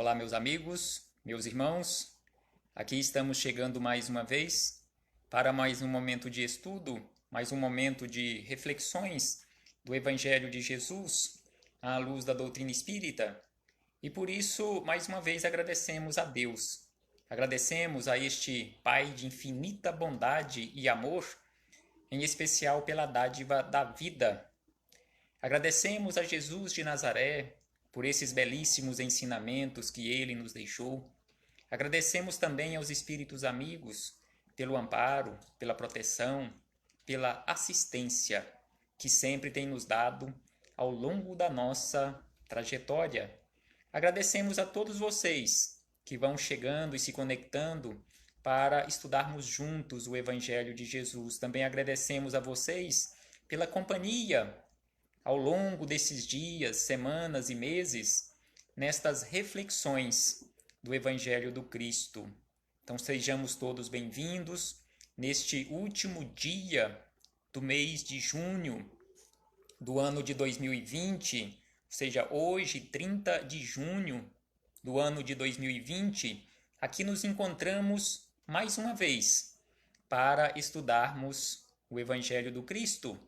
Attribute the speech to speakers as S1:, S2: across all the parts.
S1: Olá, meus amigos, meus irmãos. Aqui estamos chegando mais uma vez para mais um momento de estudo, mais um momento de reflexões do Evangelho de Jesus à luz da doutrina espírita. E por isso, mais uma vez, agradecemos a Deus. Agradecemos a este Pai de infinita bondade e amor, em especial pela dádiva da vida. Agradecemos a Jesus de Nazaré por esses belíssimos ensinamentos que ele nos deixou. Agradecemos também aos espíritos amigos pelo amparo, pela proteção, pela assistência que sempre tem nos dado ao longo da nossa trajetória. Agradecemos a todos vocês que vão chegando e se conectando para estudarmos juntos o Evangelho de Jesus. Também agradecemos a vocês pela companhia ao longo desses dias, semanas e meses, nestas reflexões do Evangelho do Cristo. Então sejamos todos bem-vindos neste último dia do mês de junho do ano de 2020, ou seja, hoje, 30 de junho do ano de 2020, aqui nos encontramos mais uma vez para estudarmos o Evangelho do Cristo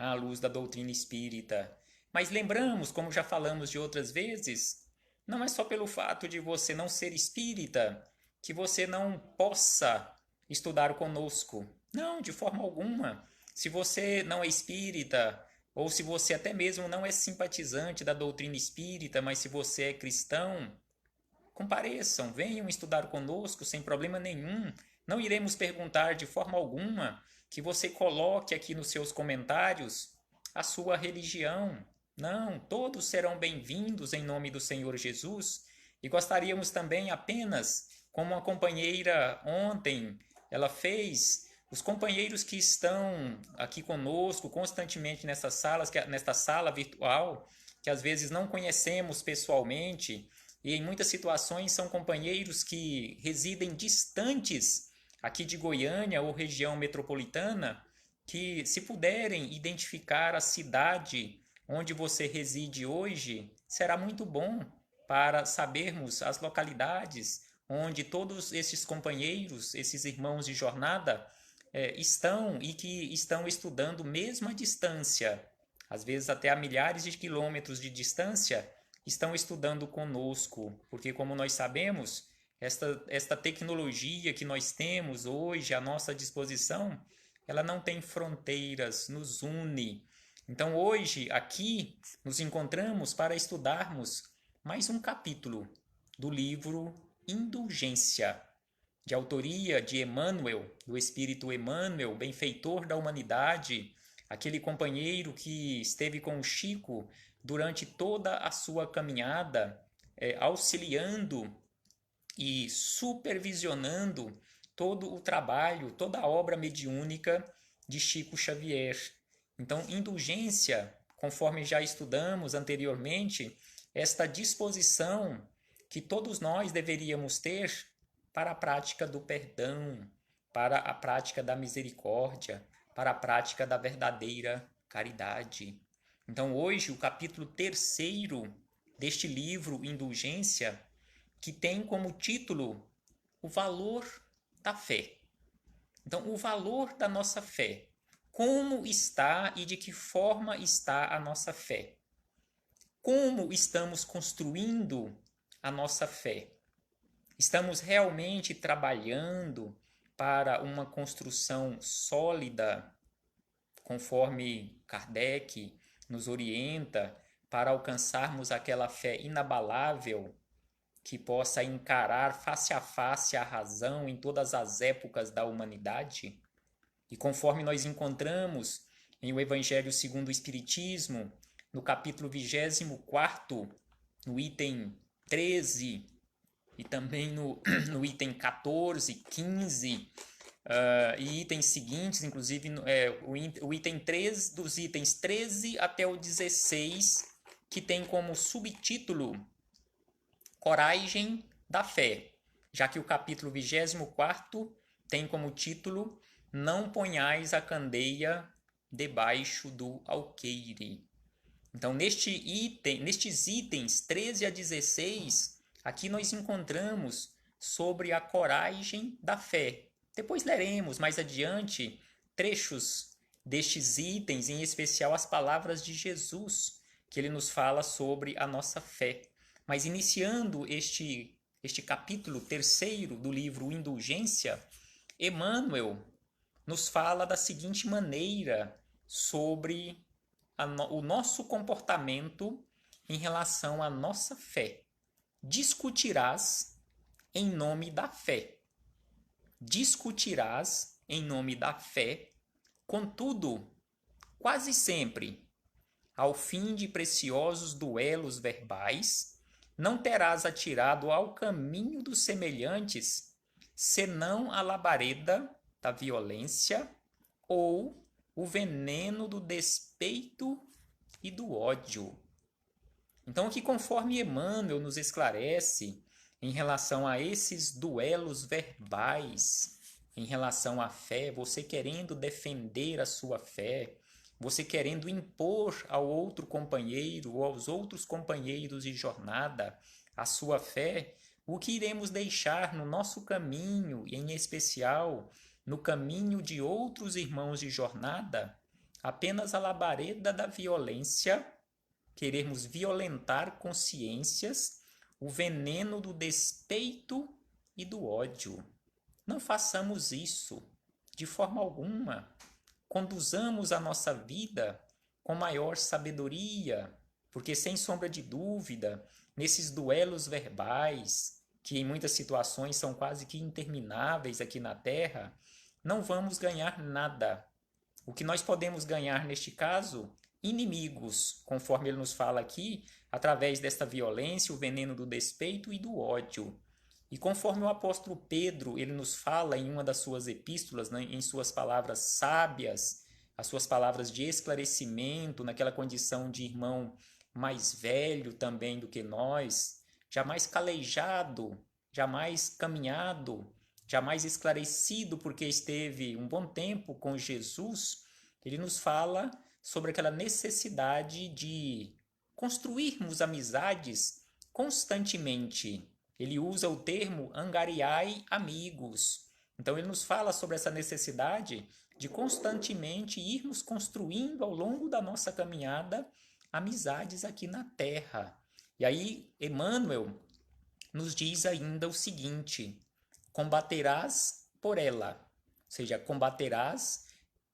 S1: à luz da doutrina espírita. Mas lembramos, como já falamos de outras vezes, não é só pelo fato de você não ser espírita que você não possa estudar conosco. Não, de forma alguma. Se você não é espírita, ou se você até mesmo não é simpatizante da doutrina espírita, mas se você é cristão, compareçam, venham estudar conosco sem problema nenhum. Não iremos perguntar de forma alguma que você coloque aqui nos seus comentários a sua religião. Não, todos serão bem-vindos em nome do Senhor Jesus. E gostaríamos também apenas, como a companheira ontem, ela fez, os companheiros que estão aqui conosco constantemente nesta sala virtual, que às vezes não conhecemos pessoalmente, e em muitas situações são companheiros que residem distantes aqui de Goiânia ou região metropolitana, que se puderem identificar a cidade onde você reside hoje, será muito bom para sabermos as localidades onde todos esses companheiros, esses irmãos de jornada, estão e que estão estudando mesmo à distância, às vezes até a milhares de quilômetros de distância, estão estudando conosco, porque como nós sabemos, esta tecnologia que nós temos hoje à nossa disposição, ela não tem fronteiras, nos une. Então hoje, aqui, nos encontramos para estudarmos mais um capítulo do livro Indulgência, de autoria de Emmanuel, do Espírito Emmanuel, benfeitor da humanidade, aquele companheiro que esteve com o Chico durante toda a sua caminhada, auxiliando e supervisionando todo o trabalho, toda a obra mediúnica de Chico Xavier. Então, indulgência, conforme já estudamos anteriormente, esta disposição que todos nós deveríamos ter para a prática do perdão, para a prática da misericórdia, para a prática da verdadeira caridade. Então, hoje, o capítulo 3º deste livro, Indulgência, que tem como título o valor da fé. Então, o valor da nossa fé. Como está e de que forma está a nossa fé? Como estamos construindo a nossa fé? Estamos realmente trabalhando para uma construção sólida, conforme Kardec nos orienta, para alcançarmos aquela fé inabalável que possa encarar face a face a razão em todas as épocas da humanidade? E conforme nós encontramos em o Evangelho segundo o Espiritismo, no capítulo 24º, no item 13, e também no item 14, 15, e itens seguintes, inclusive o item 3, dos itens 13 até o 16, que tem como subtítulo Coragem da Fé, já que o capítulo 24º tem como título Não ponhais a candeia debaixo do alqueire. Então, nestes itens 13 a 16, Aqui nós encontramos sobre a coragem da fé. Depois leremos mais adiante trechos destes itens, em especial as palavras de Jesus, que ele nos fala sobre a nossa fé. Mas iniciando este capítulo terceiro do livro Indulgência, Emmanuel nos fala da seguinte maneira sobre o nosso comportamento em relação à nossa fé. Discutirás em nome da fé. Discutirás em nome da fé, contudo, quase sempre, ao fim de preciosos duelos verbais, não terás atirado ao caminho dos semelhantes, senão a labareda da violência ou o veneno do despeito e do ódio. Então, aqui, conforme Emmanuel nos esclarece em relação a esses duelos verbais, em relação à fé, você querendo defender a sua fé, você querendo impor ao outro companheiro ou aos outros companheiros de jornada a sua fé, o que iremos deixar no nosso caminho, e em especial no caminho de outros irmãos de jornada? Apenas a labareda da violência, queremos violentar consciências, o veneno do despeito e do ódio. Não façamos isso de forma alguma. Conduzamos a nossa vida com maior sabedoria, porque sem sombra de dúvida, nesses duelos verbais, que em muitas situações são quase que intermináveis aqui na Terra, não vamos ganhar nada. O que nós podemos ganhar neste caso? Inimigos, conforme ele nos fala aqui, através desta violência, o veneno do despeito e do ódio. E conforme o apóstolo Pedro, ele nos fala em uma das suas epístolas, né, em suas palavras sábias, as suas palavras de esclarecimento, naquela condição de irmão mais velho também do que nós, jamais calejado, jamais caminhado, jamais esclarecido porque esteve um bom tempo com Jesus, ele nos fala sobre aquela necessidade de construirmos amizades constantemente. Ele usa o termo angariai amigos. Então ele nos fala sobre essa necessidade de constantemente irmos construindo ao longo da nossa caminhada amizades aqui na Terra. E aí Emmanuel nos diz ainda o seguinte: combaterás por ela, ou seja, combaterás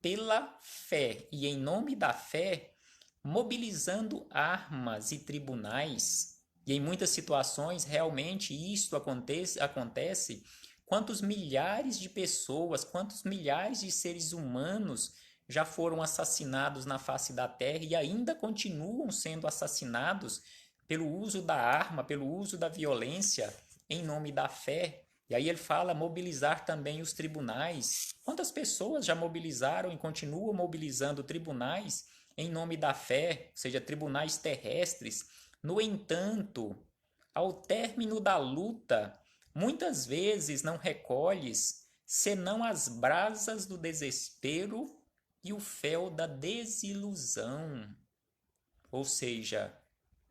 S1: pela fé e em nome da fé, mobilizando armas e tribunais. E em muitas situações, realmente, isto acontece. Quantos milhares de pessoas, quantos milhares de seres humanos já foram assassinados na face da terra e ainda continuam sendo assassinados pelo uso da arma, pelo uso da violência em nome da fé. E aí ele fala mobilizar também os tribunais. Quantas pessoas já mobilizaram e continuam mobilizando tribunais em nome da fé, ou seja, tribunais terrestres? No entanto, ao término da luta, muitas vezes não recolhes senão as brasas do desespero e o fel da desilusão. Ou seja,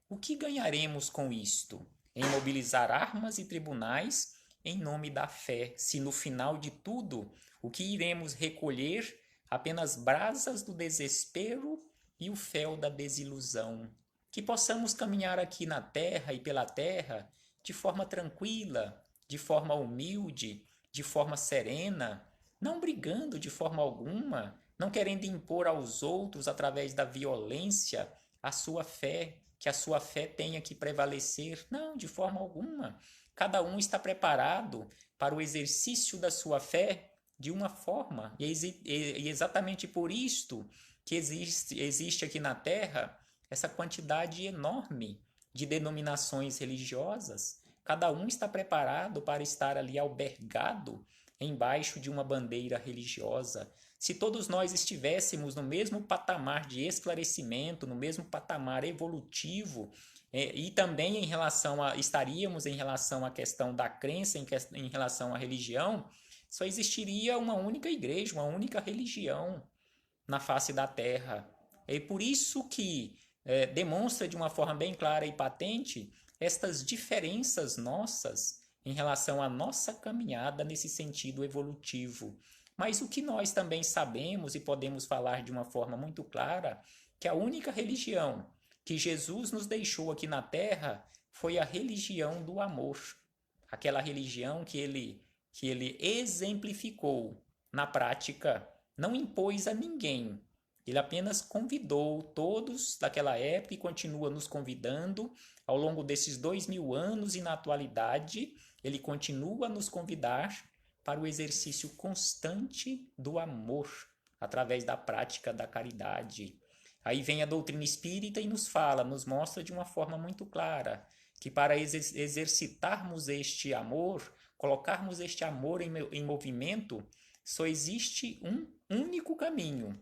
S1: o que ganharemos com isto? Em mobilizar armas e tribunais em nome da fé, se no final de tudo o que iremos recolher apenas brasas do desespero e o fel da desilusão. Que possamos caminhar aqui na terra e pela terra de forma tranquila, de forma humilde, de forma serena, não brigando de forma alguma, não querendo impor aos outros através da violência a sua fé, que a sua fé tenha que prevalecer. Não, de forma alguma. Cada um está preparado para o exercício da sua fé de uma forma. E exatamente por isto que existe aqui na Terra essa quantidade enorme de denominações religiosas. Cada um está preparado para estar ali albergado embaixo de uma bandeira religiosa. Se todos nós estivéssemos no mesmo patamar de esclarecimento, no mesmo patamar evolutivo, e também estaríamos em relação à questão da crença, em relação à religião, só existiria uma única igreja, uma única religião na face da terra. É por isso que demonstra de uma forma bem clara e patente estas diferenças nossas em relação à nossa caminhada nesse sentido evolutivo. Mas o que nós também sabemos e podemos falar de uma forma muito clara, que a única religião que Jesus nos deixou aqui na Terra foi a religião do amor. Aquela religião que ele exemplificou na prática, não impôs a ninguém. Ele apenas convidou todos daquela época e continua nos convidando ao longo desses 2000 anos, e na atualidade ele continua a nos convidar para o exercício constante do amor, através da prática da caridade. Aí vem a doutrina espírita e nos fala, nos mostra de uma forma muito clara, que para exercitarmos este amor, colocarmos este amor em movimento, só existe um único caminho: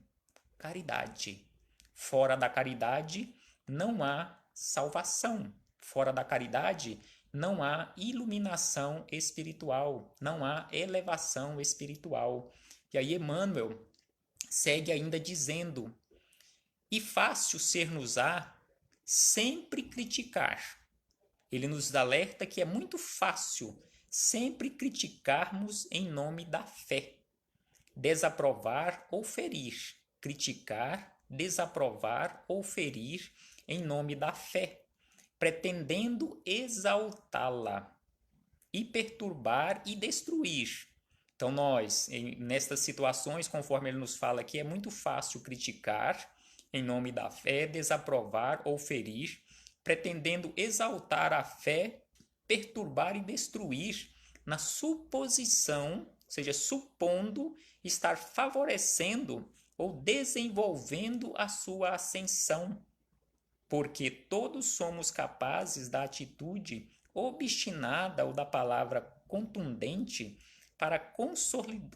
S1: caridade. Fora da caridade não há salvação. Fora da caridade não há iluminação espiritual, não há elevação espiritual. E aí Emmanuel segue ainda dizendo: e fácil ser-nos-á sempre criticar. Ele nos alerta que é muito fácil sempre criticarmos em nome da fé, desaprovar ou ferir, criticar, desaprovar ou ferir em nome da fé, pretendendo exaltá-la e perturbar e destruir. Então nós, nestas situações, conforme ele nos fala aqui, é muito fácil criticar em nome da fé, desaprovar ou ferir, pretendendo exaltar a fé, perturbar e destruir, na suposição, ou seja, supondo estar favorecendo ou desenvolvendo a sua ascensão, porque todos somos capazes da atitude obstinada ou da palavra contundente para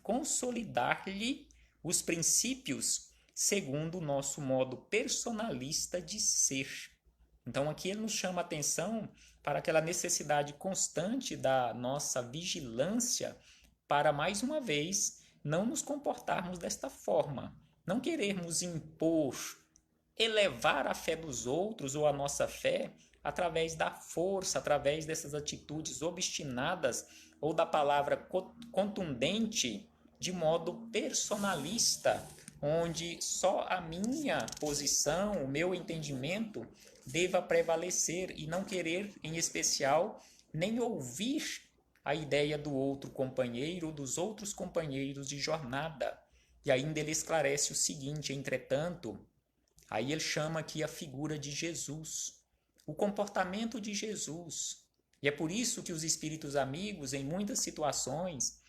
S1: consolidar-lhe os princípios segundo o nosso modo personalista de ser. Então aqui ele nos chama a atenção para aquela necessidade constante da nossa vigilância para, mais uma vez, não nos comportarmos desta forma, não querermos impor, elevar a fé dos outros ou a nossa fé através da força, através dessas atitudes obstinadas ou da palavra contundente de modo personalista, onde só a minha posição, o meu entendimento deva prevalecer e não querer, em especial, nem ouvir a ideia do outro companheiro ou dos outros companheiros de jornada. E ainda ele esclarece o seguinte: entretanto, aí ele chama aqui a figura de Jesus, o comportamento de Jesus. E é por isso que os espíritos amigos, em muitas situações,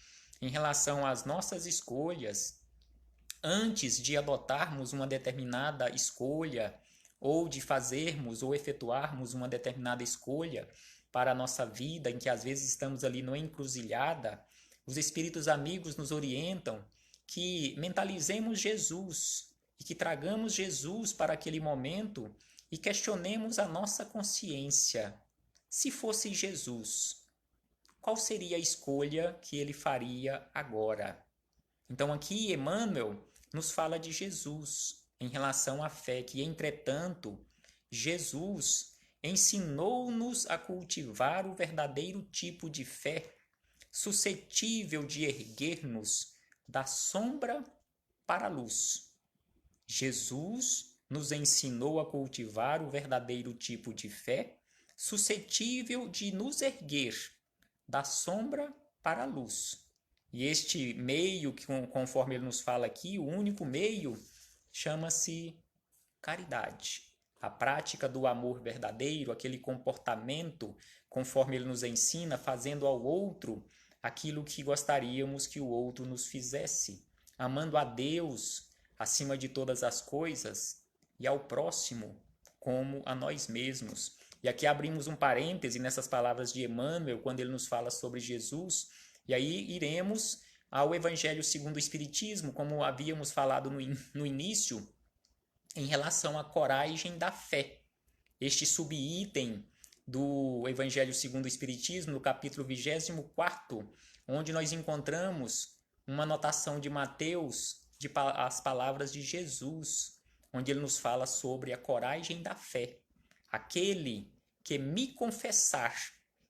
S1: em relação às nossas escolhas, antes de adotarmos uma determinada escolha, ou de fazermos ou efetuarmos uma determinada escolha para a nossa vida, em que às vezes estamos ali numa encruzilhada, os espíritos amigos nos orientam que mentalizemos Jesus e que tragamos Jesus para aquele momento e questionemos a nossa consciência. Se fosse Jesus, qual seria a escolha que ele faria agora? Então aqui Emmanuel nos fala de Jesus em relação à fé, que entretanto Jesus ensinou-nos a cultivar o verdadeiro tipo de fé, suscetível de erguer-nos da sombra para a luz. Jesus nos ensinou a cultivar o verdadeiro tipo de fé, suscetível de nos erguer da sombra para a luz. E este meio, que conforme ele nos fala aqui, o único meio, chama-se caridade. A prática do amor verdadeiro, aquele comportamento, conforme ele nos ensina, fazendo ao outro aquilo que gostaríamos que o outro nos fizesse, amando a Deus acima de todas as coisas e ao próximo como a nós mesmos. E aqui abrimos um parêntese nessas palavras de Emmanuel, quando ele nos fala sobre Jesus, e aí iremos ao Evangelho segundo o Espiritismo, como havíamos falado no início, em relação à coragem da fé. Este subitem do Evangelho segundo o Espiritismo, no capítulo 24, onde nós encontramos uma anotação de Mateus, as palavras de Jesus, onde ele nos fala sobre a coragem da fé. Aquele que me confessar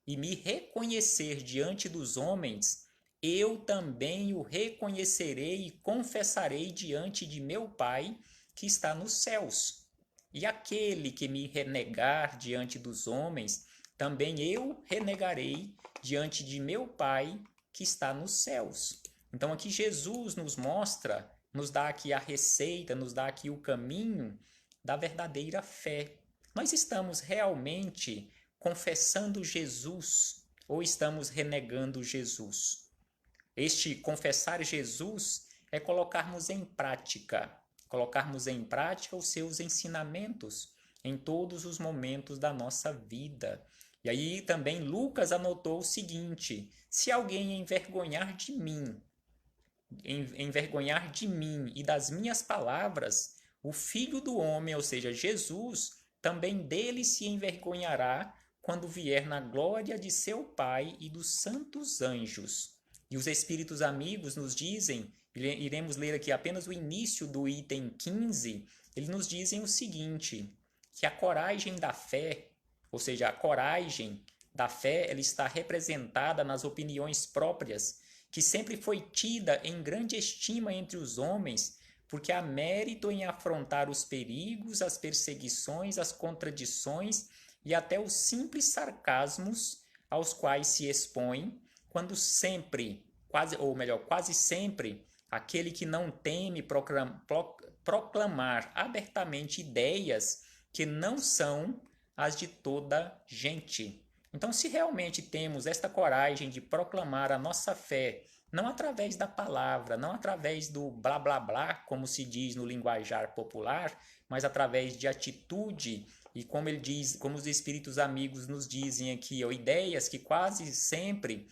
S1: e me reconhecer diante dos homens, eu também o reconhecerei e confessarei diante de meu Pai que está nos céus. E aquele que me renegar diante dos homens, também eu renegarei diante de meu Pai que está nos céus. Então aqui Jesus nos mostra, nos dá aqui a receita, nos dá aqui o caminho da verdadeira fé. Nós estamos realmente confessando Jesus ou estamos renegando Jesus? Este confessar Jesus é colocarmos em prática os seus ensinamentos em todos os momentos da nossa vida. E aí também Lucas anotou o seguinte: se alguém envergonhar de mim e das minhas palavras, o Filho do Homem, ou seja, Jesus, também dele se envergonhará quando vier na glória de seu Pai e dos santos anjos. E os Espíritos amigos nos dizem, iremos ler aqui apenas o início do item 15, eles nos dizem o seguinte, que a coragem da fé, ou seja, a coragem da fé, ela está representada nas opiniões próprias, que sempre foi tida em grande estima entre os homens, porque há mérito em afrontar os perigos, as perseguições, as contradições e até os simples sarcasmos aos quais se expõe, quando sempre, quase sempre, aquele que não teme proclamar abertamente ideias que não são as de toda gente. Então, se realmente temos esta coragem de proclamar a nossa fé, não através da palavra, não através do blá blá blá, como se diz no linguajar popular, mas através de atitude e como ele diz, como os espíritos amigos nos dizem aqui, ou ideias que quase sempre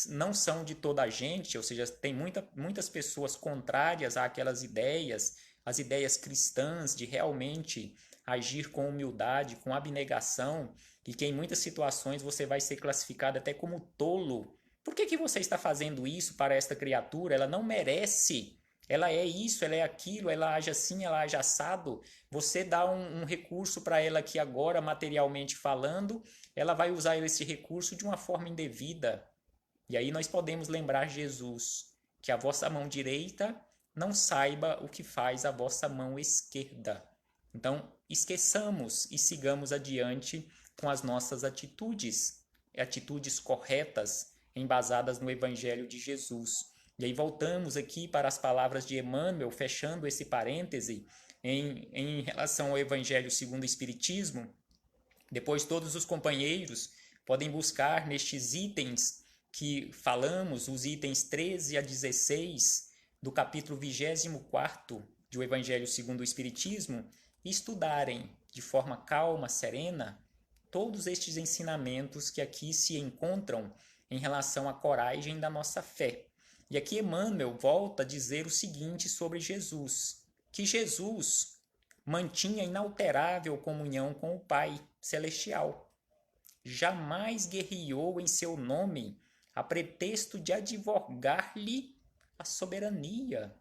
S1: não são de toda a gente, ou seja, tem muitas pessoas contrárias àquelas ideias, as ideias cristãs de realmente agir com humildade, com abnegação, e que em muitas situações você vai ser classificado até como tolo. Por que você está fazendo isso para esta criatura? Ela não merece. Ela é isso, ela é aquilo, ela age assim, ela age assado. Você dá um recurso para ela aqui agora, materialmente falando, ela vai usar esse recurso de uma forma indevida. E aí nós podemos lembrar Jesus, que a vossa mão direita não saiba o que faz a vossa mão esquerda. Então, esqueçamos e sigamos adiante com as nossas atitudes corretas, embasadas no Evangelho de Jesus. E aí voltamos aqui para as palavras de Emmanuel, fechando esse parêntese, em relação ao Evangelho segundo o Espiritismo. Depois todos os companheiros podem buscar nestes itens que falamos, os itens 13 a 16 do capítulo 24 do Evangelho segundo o Espiritismo, e estudarem de forma calma, serena, todos estes ensinamentos que aqui se encontram em relação à coragem da nossa fé. E aqui Emmanuel volta a dizer o seguinte sobre Jesus, que Jesus mantinha inalterável comunhão com o Pai Celestial. Jamais guerreou em seu nome a pretexto de advogar-lhe a soberania.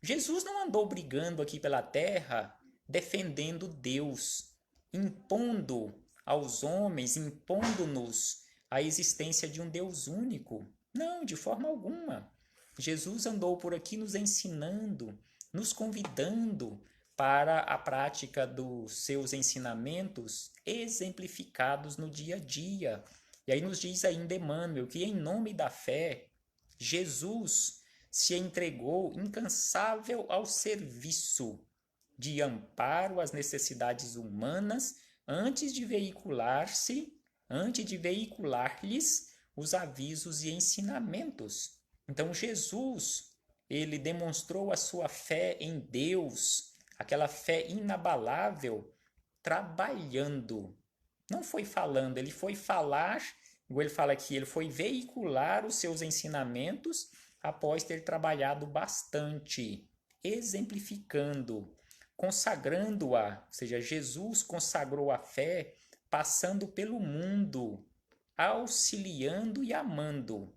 S1: Jesus não andou brigando aqui pela terra defendendo Deus, impondo aos homens, impondo-nos a existência de um Deus único. Não, de forma alguma. Jesus andou por aqui nos ensinando, nos convidando para a prática dos seus ensinamentos exemplificados no dia a dia. E aí nos diz ainda Emmanuel que em nome da fé, Jesus se entregou incansável ao serviço de amparo às necessidades humanas antes de veicular-lhes os avisos e ensinamentos. Então Jesus, ele demonstrou a sua fé em Deus, aquela fé inabalável, trabalhando. Não foi falando, ele foi falar, como ele fala aqui, ele foi veicular os seus ensinamentos após ter trabalhado bastante, exemplificando, consagrando-a, ou seja, Jesus consagrou a fé passando pelo mundo, auxiliando e amando,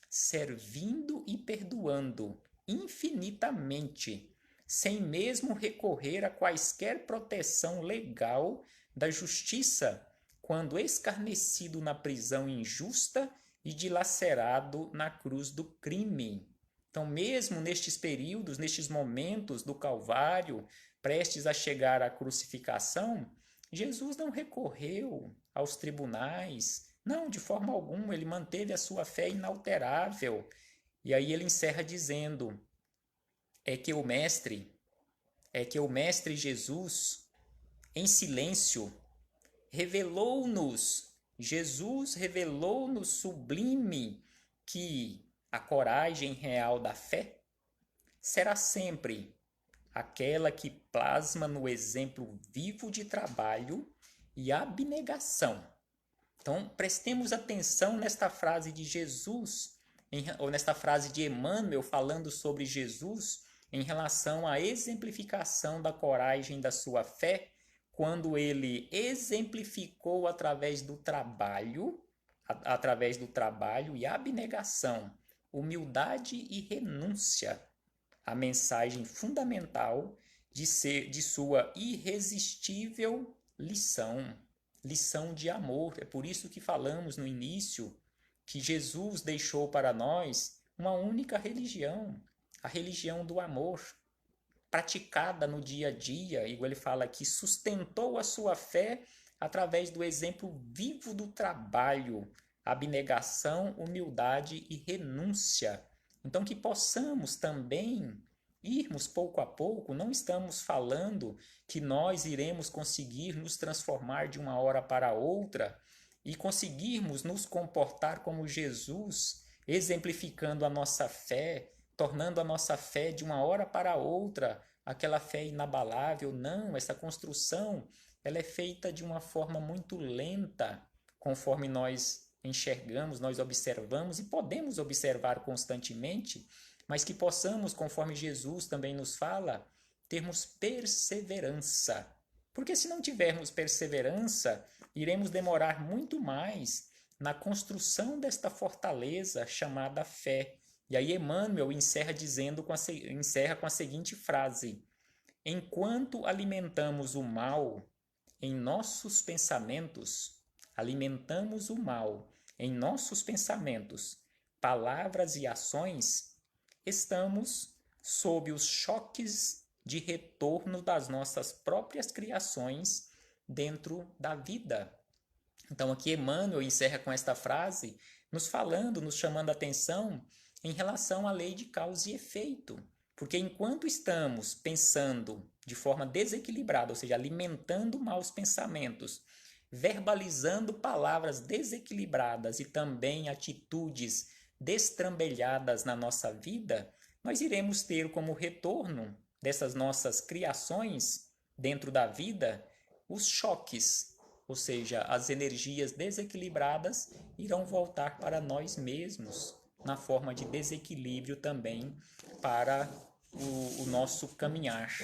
S1: servindo e perdoando infinitamente, sem mesmo recorrer a quaisquer proteção legal da justiça, quando escarnecido na prisão injusta e dilacerado na cruz do crime. Então, mesmo nestes períodos, nestes momentos do Calvário, prestes a chegar à crucificação, Jesus não recorreu aos tribunais, não, de forma alguma, ele manteve a sua fé inalterável. E aí ele encerra dizendo, é que o Mestre Jesus, em silêncio, Jesus revelou-nos sublime que a coragem real da fé será sempre aquela que plasma no exemplo vivo de trabalho e abnegação. Então, prestemos atenção nesta frase de Jesus, ou nesta frase de Emmanuel falando sobre Jesus em relação à exemplificação da coragem da sua fé, quando ele exemplificou através do trabalho e abnegação, humildade e renúncia, a mensagem fundamental de sua irresistível lição de amor. É por isso que falamos no início que Jesus deixou para nós uma única religião, a religião do amor, praticada no dia a dia, igual ele fala aqui, sustentou a sua fé através do exemplo vivo do trabalho, abnegação, humildade e renúncia. Então, que possamos também irmos pouco a pouco, não estamos falando que nós iremos conseguir nos transformar de uma hora para outra e conseguirmos nos comportar como Jesus, exemplificando a nossa fé, tornando a nossa fé de uma hora para outra aquela fé inabalável. Não, essa construção ela é feita de uma forma muito lenta, conforme nós enxergamos, nós observamos e podemos observar constantemente, mas que possamos, conforme Jesus também nos fala, termos perseverança. Porque se não tivermos perseverança, iremos demorar muito mais na construção desta fortaleza chamada fé. E aí Emmanuel encerra com a seguinte frase: enquanto alimentamos o mal em nossos pensamentos, palavras e ações, estamos sob os choques de retorno das nossas próprias criações dentro da vida. Então aqui Emmanuel encerra com esta frase, nos chamando a atenção em relação à lei de causa e efeito. Porque enquanto estamos pensando de forma desequilibrada, ou seja, alimentando maus pensamentos, verbalizando palavras desequilibradas e também atitudes destrambelhadas na nossa vida, nós iremos ter como retorno dessas nossas criações dentro da vida os choques, ou seja, as energias desequilibradas irão voltar para nós mesmos, na forma de desequilíbrio também para o nosso caminhar.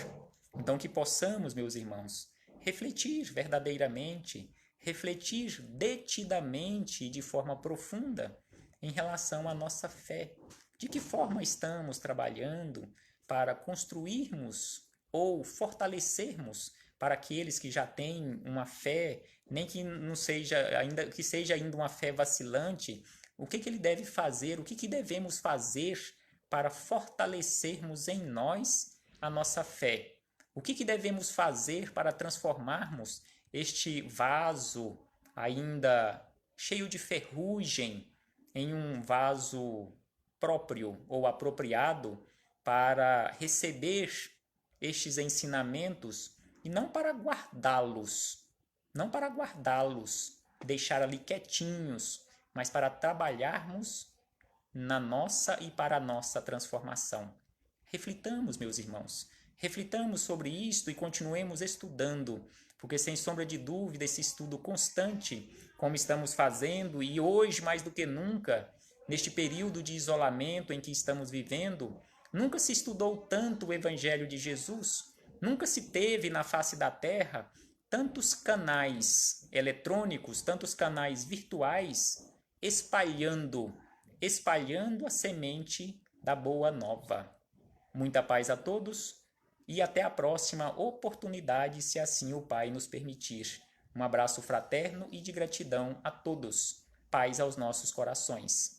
S1: Então que possamos, meus irmãos, refletir verdadeiramente, refletir detidamente e de forma profunda em relação à nossa fé. De que forma estamos trabalhando para construirmos ou fortalecermos para aqueles que já têm uma fé, nem que não seja ainda, que seja ainda uma fé vacilante, o que ele deve fazer, o que devemos fazer para fortalecermos em nós a nossa fé? O que devemos fazer para transformarmos este vaso ainda cheio de ferrugem em um vaso próprio ou apropriado para receber estes ensinamentos e não para guardá-los, deixar ali quietinhos, mas para trabalharmos na nossa e para a nossa transformação. Reflitamos, meus irmãos, reflitamos sobre isto e continuemos estudando, porque sem sombra de dúvida esse estudo constante, como estamos fazendo, e hoje mais do que nunca, neste período de isolamento em que estamos vivendo, nunca se estudou tanto o Evangelho de Jesus, nunca se teve na face da Terra tantos canais eletrônicos, tantos canais virtuais espalhando a semente da boa nova. Muita paz a todos e até a próxima oportunidade, se assim o Pai nos permitir. Um abraço fraterno e de gratidão a todos. Paz aos nossos corações.